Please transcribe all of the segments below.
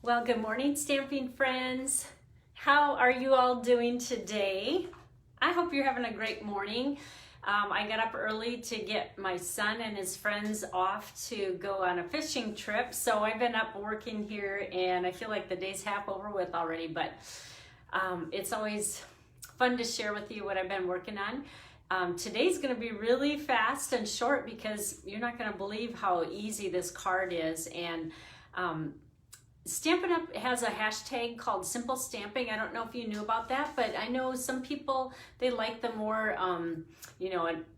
Well, good morning, stamping friends. How are you all doing today? I hope you're having a great morning. I got up early to get my son and his friends off to go on a fishing trip. So I've been up working here and I feel like the day's half over with already, but it's always fun to share with you what I've been working on. Today's going to be really fast and short because you're not going to believe how easy this card is. And Stampin' Up! Has a hashtag called Simple Stamping. I don't know if you knew about that, but I know some people, they like the more,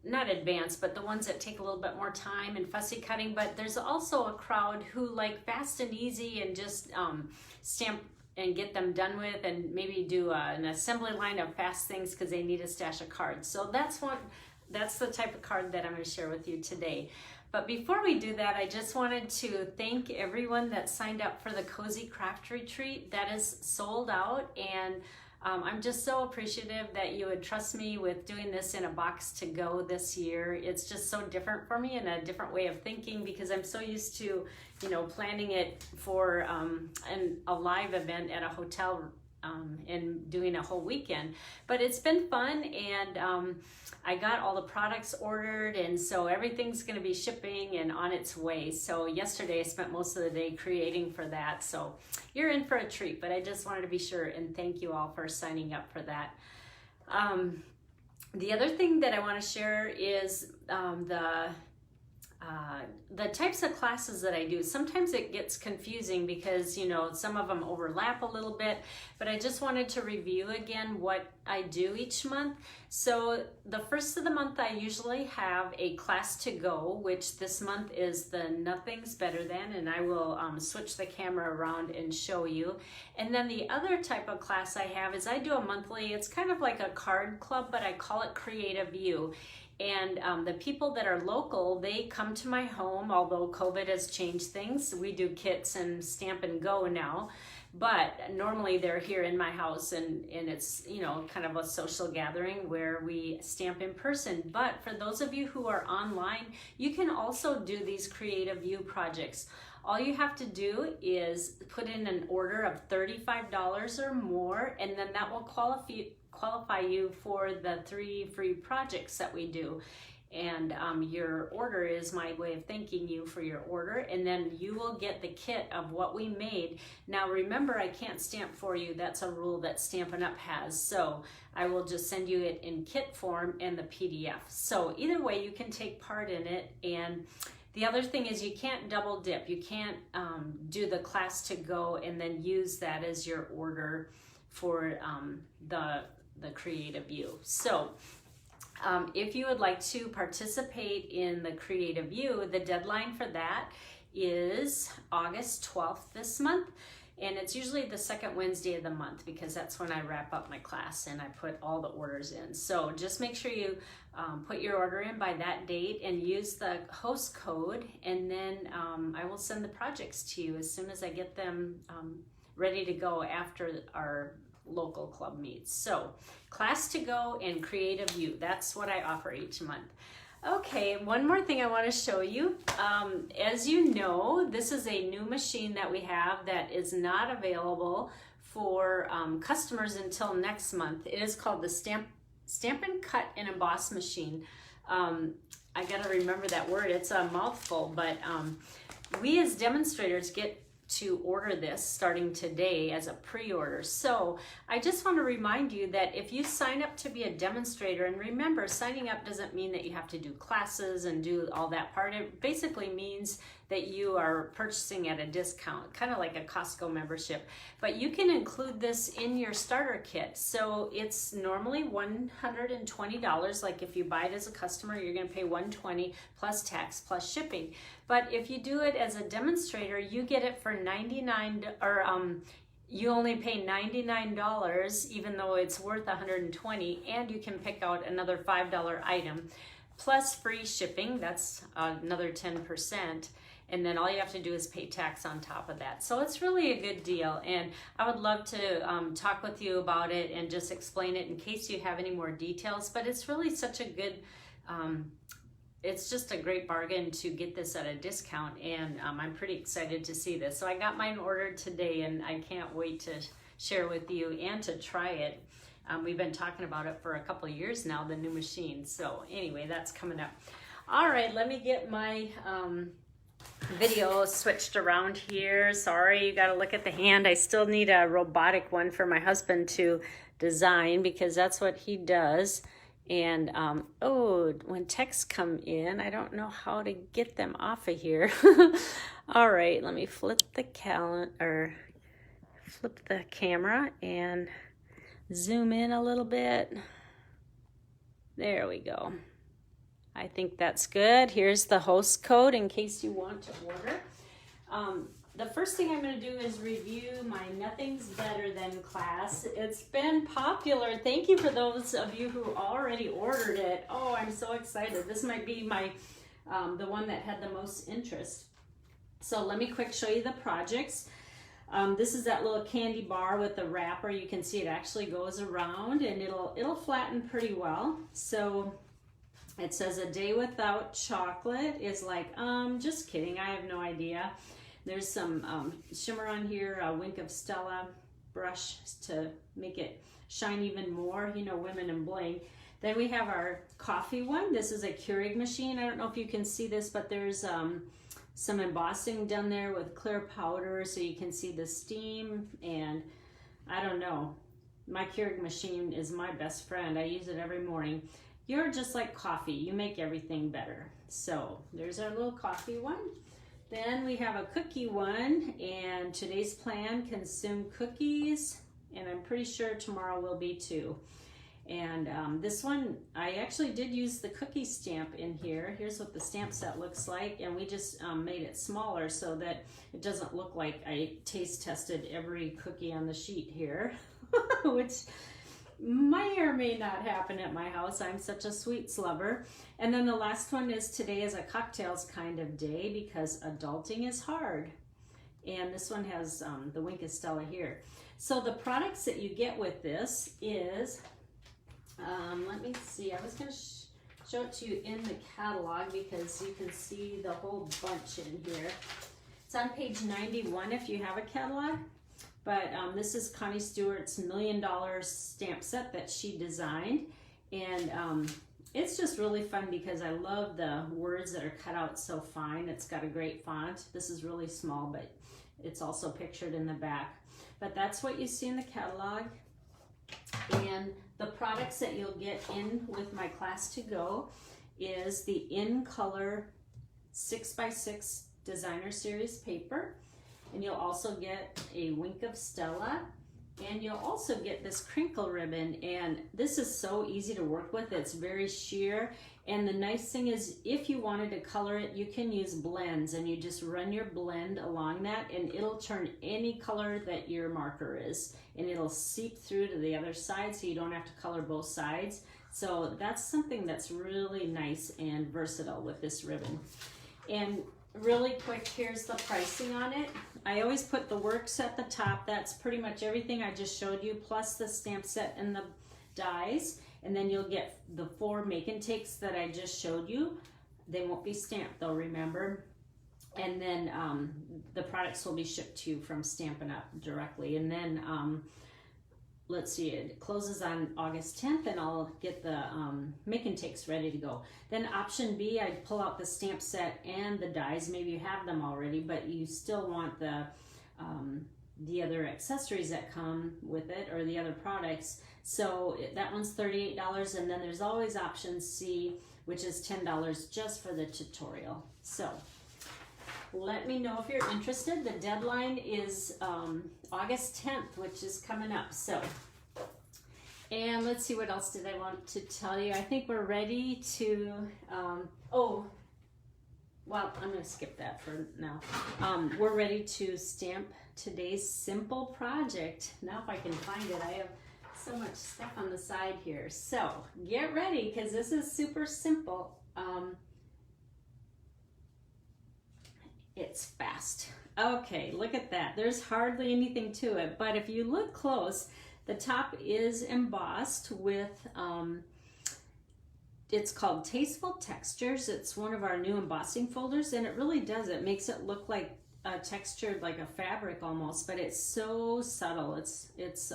not advanced, but the ones that take a little bit more time and fussy cutting. But there's also a crowd who like fast and easy and just stamp and get them done with, and maybe do an assembly line of fast things because they need a stash of cards. So that's the type of card that I'm going to share with you today. But before we do that, I just wanted to thank everyone that signed up for the Cozy Craft Retreat. That is sold out, and I'm just so appreciative that you would trust me with doing this in a box to go this year. It's just so different for me and a different way of thinking because I'm so used to, planning it for a live event at a hotel and doing a whole weekend. But it's been fun, and I got all the products ordered, and so everything's going to be shipping and on its way. So yesterday I spent most of the day creating for that. So you're in for a treat, but I just wanted to be sure and thank you all for signing up for that. The other thing that I want to share is the types of classes that I do. Sometimes it gets confusing because, some of them overlap a little bit, but I just wanted to review again what I do each month. So the first of the month, I usually have a class to go, which this month is the Nothing's Better Than, and I will switch the camera around and show you. And then the other type of class I have is I do a monthly, it's kind of like a card club, but I call it Creative You. And the people that are local, they come to my home, although COVID has changed things. We do kits and stamp and go now, but normally they're here in my house, and it's, kind of a social gathering where we stamp in person. But for those of you who are online, you can also do these Creative You projects. All you have to do is put in an order of $35 or more, and then that will qualify you for the 3 free projects that we do. And your order is my way of thanking you for your order, and then you will get the kit of what we made. Now remember, I can't stamp for you. That's a rule that Stampin' Up! Has. So I will just send you it in kit form and the PDF. So either way, you can take part in it. And the other thing is you can't double dip. You can't do the class to go and then use that as your order for the Creative You. So if you would like to participate in the Creative You, the deadline for that is August 12th this month. And it's usually the second Wednesday of the month because that's when I wrap up my class and I put all the orders in. So just make sure you put your order in by that date and use the host code, and then I will send the projects to you as soon as I get them ready to go after our local club meets. So class to go and Creative You, that's what I offer each month. Okay, one more thing I want to show you. As you know, this is a new machine that we have that is not available for customers until next month. It is called the Stamp and Cut and Emboss machine. I gotta remember that word, it's a mouthful, but we as demonstrators get to order this starting today as a pre-order. So I just want to remind you that if you sign up to be a demonstrator, and remember, signing up doesn't mean that you have to do classes and do all that part. It basically means that you are purchasing at a discount, kind of like a Costco membership, but you can include this in your starter kit. So it's normally $120. Like if you buy it as a customer, you're going to pay $120 plus tax plus shipping. But if you do it as a demonstrator, you get it for $99, or you only pay $99 even though it's worth $120, and you can pick out another $5 item plus free shipping. That's another 10%. And then all you have to do is pay tax on top of that. So it's really a good deal, and I would love to talk with you about it and just explain it in case you have any more details. But it's really such a good it's just a great bargain to get this at a discount, and I'm pretty excited to see this. So I got mine ordered today, and I can't wait to share with you and to try it. We've been talking about it for a couple of years now, the new machine. So anyway, that's coming up. All right, let me get my video switched around here. Sorry, you got to look at the hand. I still need a robotic one for my husband to design because that's what he does. And oh, when texts come in, I don't know how to get them off of here. All right, let me flip the camera and zoom in a little bit. There we go. I think that's good. Here's the host code in case you want to order. The first thing I'm going to do is review my Nothing's Better Than class. It's been popular. Thank you for those of you who already ordered it. Oh, I'm so excited. This might be my the one that had the most interest. So let me quick show you the projects. This is that little candy bar with the wrapper. You can see it actually goes around, and it'll flatten pretty well. So it says a day without chocolate is like, just kidding. I have no idea. There's some shimmer on here, a Wink of Stella brush to make it shine even more, you know, women in bling. Then we have our coffee one. This is a Keurig machine. I don't know if you can see this, but there's some embossing done there with clear powder so you can see the steam. And I don't know, my Keurig machine is my best friend. I use it every morning. You're just like coffee. You make everything better. So there's our little coffee one. Then we have a cookie one, and today's plan, consume cookies, and I'm pretty sure tomorrow will be too. And this one, I actually did use the cookie stamp in here. Here's what the stamp set looks like, and we just made it smaller so that it doesn't look like I taste tested every cookie on the sheet here, which may or may not happen at my house. I'm such a sweets lover. And then the last one is today is a cocktails kind of day because adulting is hard. And this one has the Wink of Stella here. So the products that you get with this is, let me see, I was going to show it to you in the catalog because you can see the whole bunch in here. It's on page 91 if you have a catalog. But this is Connie Stewart's $1 Million stamp set that she designed. And it's just really fun because I love the words that are cut out so fine. It's got a great font. This is really small, but it's also pictured in the back. But that's what you see in the catalog. And the products that you'll get in with my class to go is the In Color 6x6 Designer Series paper. And you'll also get a Wink of Stella, and you'll also get this crinkle ribbon. And this is so easy to work with. It's very sheer. And the nice thing is, if you wanted to color it, you can use blends, and you just run your blend along that, and it'll turn any color that your marker is, and it'll seep through to the other side, so you don't have to color both sides. So that's something that's really nice and versatile with this ribbon. And really quick, here's the pricing on it. I always put the works at the top. That's pretty much everything I just showed you, plus the stamp set and the dies. And then you'll get the 4 make and takes that I just showed you. They won't be stamped though, remember. And then the products will be shipped to you from Stampin' Up! Directly. And then let's see, it closes on August 10th, and I'll get the make and takes ready to go. Then option B, I'd pull out the stamp set and the dies. Maybe you have them already, but you still want the other accessories that come with it, or the other products. So that one's $38, and then there's always option C, which is $10 just for the tutorial. So let me know if you're interested. The deadline is August 10th, which is coming up. So, and let's see, what else did I want to tell you? I think we're ready to, well, I'm going to skip that for now. We're ready to stamp today's simple project. Now if I can find it, I have so much stuff on the side here. So get ready, because this is super simple. It's fast. Okay, look at that. There's hardly anything to it, but if you look close, the top is embossed with it's called Tasteful Textures. It's one of our new embossing folders, and it really does. It makes it look like textured, like a fabric almost, but it's so subtle. It's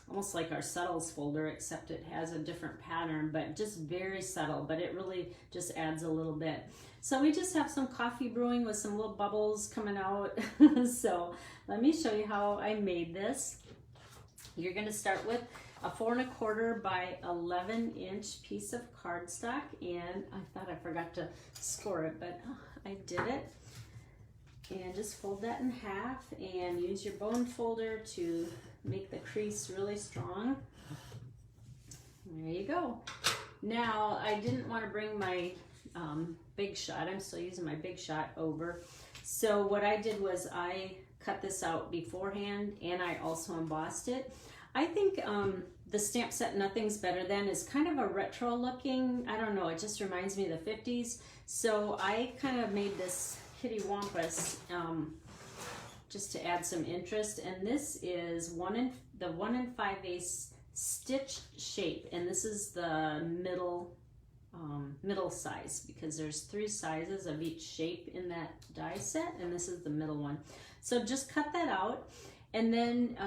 almost like our subtles folder, except it has a different pattern, but just very subtle, but it really just adds a little bit. So we just have some coffee brewing with some little bubbles coming out. So let me show you how I made this. You're going to start with a 4 1/4 by 11-inch piece of cardstock, and I thought I forgot to score it, but I did it. And just fold that in half and use your bone folder to make the crease really strong. There you go. Now, I didn't want to bring my Big Shot. I'm still using my Big Shot over. So what I did was I cut this out beforehand, and I also embossed it. I think the stamp set Nothing's Better Than is kind of a retro looking, I don't know, it just reminds me of the 50s. So I kind of made this Kitty Wampus just to add some interest, and this is the 1 5/8 stitch shape, and this is the middle size, because there's 3 sizes of each shape in that die set, and this is the middle one. So just cut that out, and then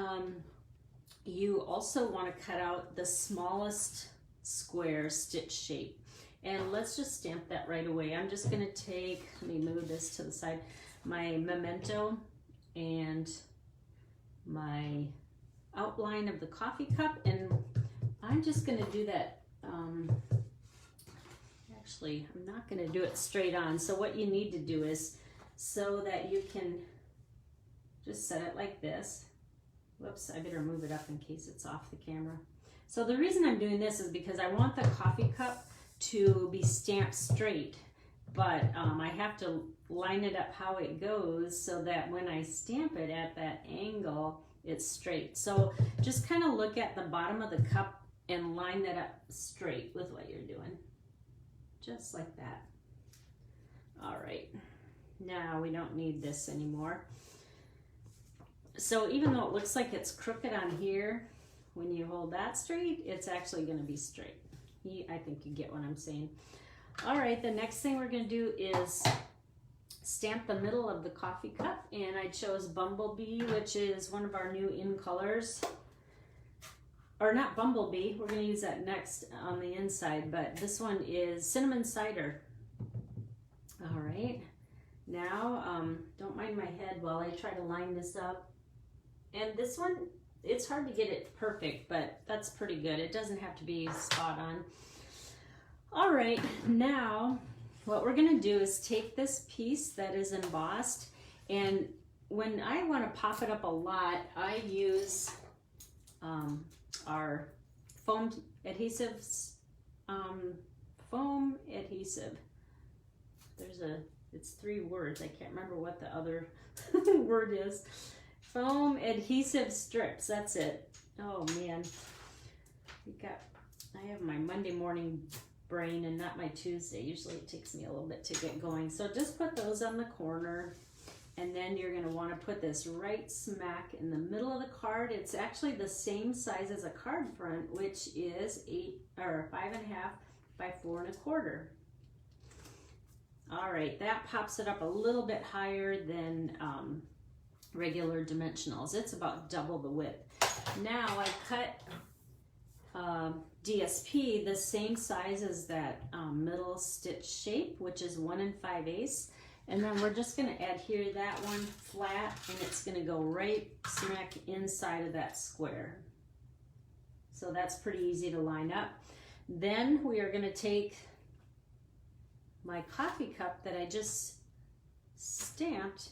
you also want to cut out the smallest square stitch shape. And let's just stamp that right away. I'm just going to take, let me move this to the side, my memento and my outline of the coffee cup, and I'm just going to do that. Actually, I'm not going to do it straight on. So what you need to do is, so that you can just set it like this. Whoops, I better move it up in case it's off the camera. So the reason I'm doing this is because I want the coffee cup to be stamped straight, but I have to line it up how it goes so that when I stamp it at that angle, it's straight. So just kind of look at the bottom of the cup and line that up straight with what you're doing. Just like that. All right, now we don't need this anymore. So even though it looks like it's crooked on here, when you hold that straight, it's actually going to be straight. I think you get what I'm saying. All right, the next thing we're going to do is stamp the middle of the coffee cup, and I chose Bumblebee, which is one of our new in colors. Or not Bumblebee, we're going to use that next on the inside, but this one is Cinnamon Cider. All right, now don't mind my head while I try to line this up. And this one, it's hard to get it perfect, but that's pretty good. It doesn't have to be spot on. All right, now what we're gonna do is take this piece that is embossed, and when I wanna pop it up a lot, I use our foam adhesives, foam adhesive. It's 3 words. I can't remember what the other word is. Foam adhesive strips, that's it. Oh man, I have my Monday morning brain and not my Tuesday. Usually it takes me a little bit to get going. So just put those on the corner, and then you're gonna wanna put this right smack in the middle of the card. It's actually the same size as a card front, which is 5.5 by 4 1/4. All right, that pops it up a little bit higher than regular dimensionals. It's about double the width. Now I cut DSP the same size as that middle stitch shape, which is 1 5/8, and then we're just going to adhere that one flat, and it's going to go right smack inside of that square. So that's pretty easy to line up. Then we are going to take my coffee cup that I just stamped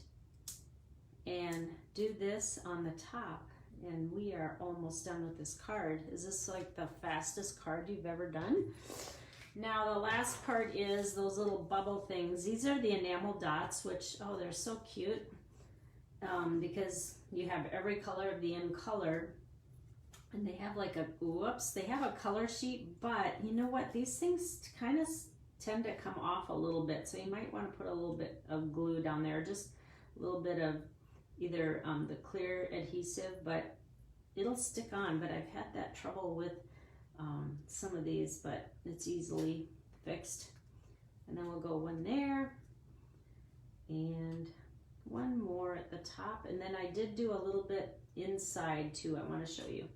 and do this on the top, and we are almost done with this card. Is this like the fastest card you've ever done? Now the last part is those little bubble things. These are the enamel dots, which, oh, they're so cute, because you have every color of the in color, and they have like a, whoops, they have a color sheet, but you know what, these things kind of tend to come off a little bit, so you might want to put a little bit of glue down there, just a little bit of either the clear adhesive, but it'll stick on. But I've had that trouble with some of these, but it's easily fixed. And then we'll go one there and one more at the top. And then I did do a little bit inside too. I want to show you.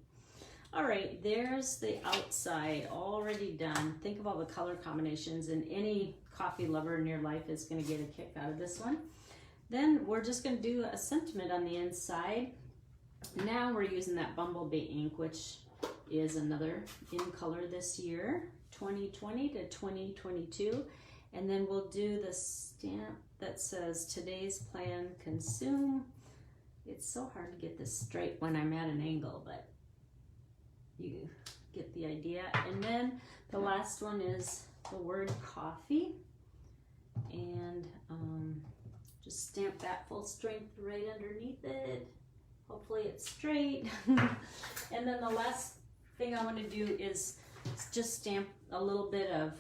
All right, there's the outside already done. Think of all the color combinations, and any coffee lover in your life is going to get a kick out of this one. Then we're just going to do a sentiment on the inside. Now we're using that Bumblebee ink, which is another in color this year, 2020 to 2022. And then we'll do the stamp that says today's plan, consume. It's so hard to get this straight when I'm at an angle, but you get the idea. And then the last one is the word coffee, and just stamp that full strength right underneath it. Hopefully it's straight. And then the last thing I want to do is just stamp a little bit of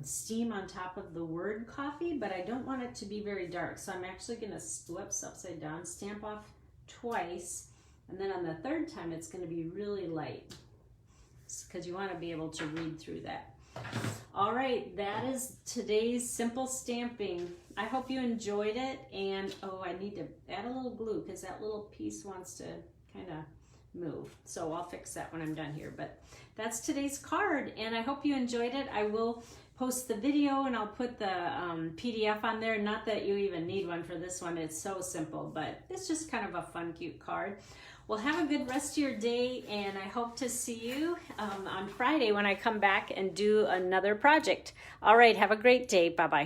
steam on top of the word coffee, but I don't want it to be very dark, so I'm actually going to whoops, upside down, stamp off twice, and then on the third time it's going to be really light, because you want to be able to read through that. All right, that is today's simple stamping. I hope you enjoyed it, and oh, I need to add a little glue because that little piece wants to kind of move. So I'll fix that when I'm done here, but that's today's card, and I hope you enjoyed it. I will post the video and I'll put the PDF on there. Not that you even need one for this one, it's so simple, but it's just kind of a fun, cute card. Well, have a good rest of your day, and I hope to see you on Friday when I come back and do another project. All right, have a great day. Bye-bye.